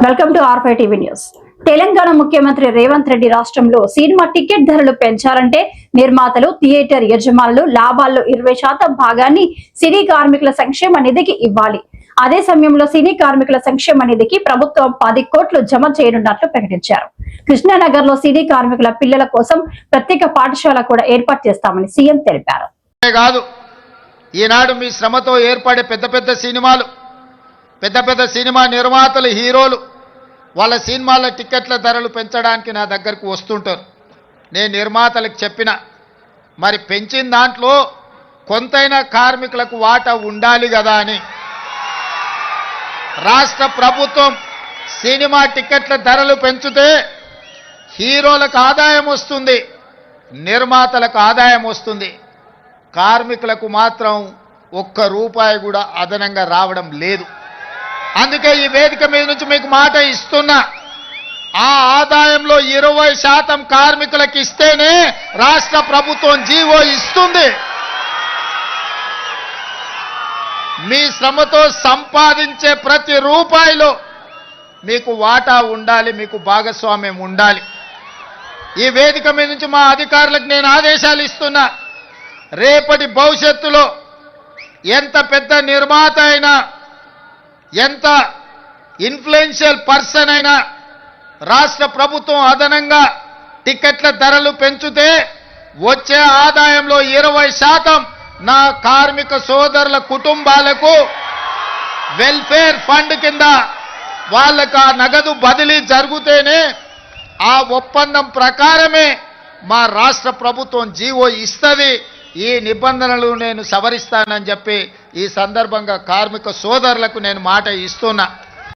Welcome to ఆర్5 TV news. Telangana ముఖ్యమంత్రి రేవంత్ రెడ్డి రాష్ట్రంలో సినిమా టికెట్ ధరలు పెంచాలంటే నిర్మాతలు, థియేటర్ యజమానులు లాభాల్లో 20% భాగాన్ని సినీ కార్మికుల సంక్షేమ నిధికి ఇవ్వాలి. అదే సమయంలో సినీ కార్మికుల సంక్షేమ నిధికి ప్రభుత్వం 10 కోట్లు జమ చేయనున్నట్లు ప్రకటించారు. కృష్ణానగర్ లో సినీ కార్మికుల పిల్లల కోసం ప్రత్యేక పాఠశాల కూడా ఏర్పాటు చేస్తామని సీఎం తెలిపారు. ఈనాడు మీ శ్రమతో ఏర్పడే పెద్ద పెద్ద సినిమా నిర్మాతలు, హీరోలు వాళ్ళ సినిమాల టికెట్ల ధరలు పెంచడానికి నా దగ్గరకు వస్తుంటారు. నేను నిర్మాతలకు చెప్పిన, మరి పెంచిన దాంట్లో కొంతైనా కార్మికులకు వాటా ఉండాలి కదా అని. రాష్ట్ర ప్రభుత్వం సినిమా టికెట్ల ధరలు పెంచితే హీరోలకు ఆదాయం వస్తుంది, నిర్మాతలకు ఆదాయం వస్తుంది, కార్మికులకు మాత్రం ఒక్క రూపాయి కూడా అదనంగా రావడం లేదు. అందుకే ఈ వేదిక మీద నుంచి మీకు మాట ఇస్తున్నా, ఆ ఆదాయంలో 20% కార్మికులకు ఇస్తేనే రాష్ట్ర ప్రభుత్వం జీవో ఇస్తుంది. మీ శ్రమతో సంపాదించే ప్రతి రూపాయిలో మీకు వాటా ఉండాలి, మీకు భాగస్వామ్యం ఉండాలి. ఈ వేదిక మీద నుంచి మా అధికారులకు నేను ఆదేశాలు ఇస్తున్నా, రేపటి భవిష్యత్తులో ఎంత పెద్ద నిర్మాత అయినా, ఎంత ఇన్ఫ్లుయెన్షియల్ పర్సన్ అయినా రాష్ట్ర ప్రభుత్వం అదనంగా టికెట్ల ధరలు పెంచితే వచ్చే ఆదాయంలో 20% నా కార్మిక సోదరుల కుటుంబాలకు వెల్ఫేర్ ఫండ్ కింద వాళ్ళకు ఆ నగదు బదిలీ జరిగితేనే ఆ ఒప్పందం ప్రకారమే మా రాష్ట్ర ప్రభుత్వం జీవో ఇస్తుంది. ఈ నిబంధనలు నేను సవరిస్తానని చెప్పి ఈ సందర్భంగా కార్మిక సోదరులకు నేను మాట ఇస్తున్నా.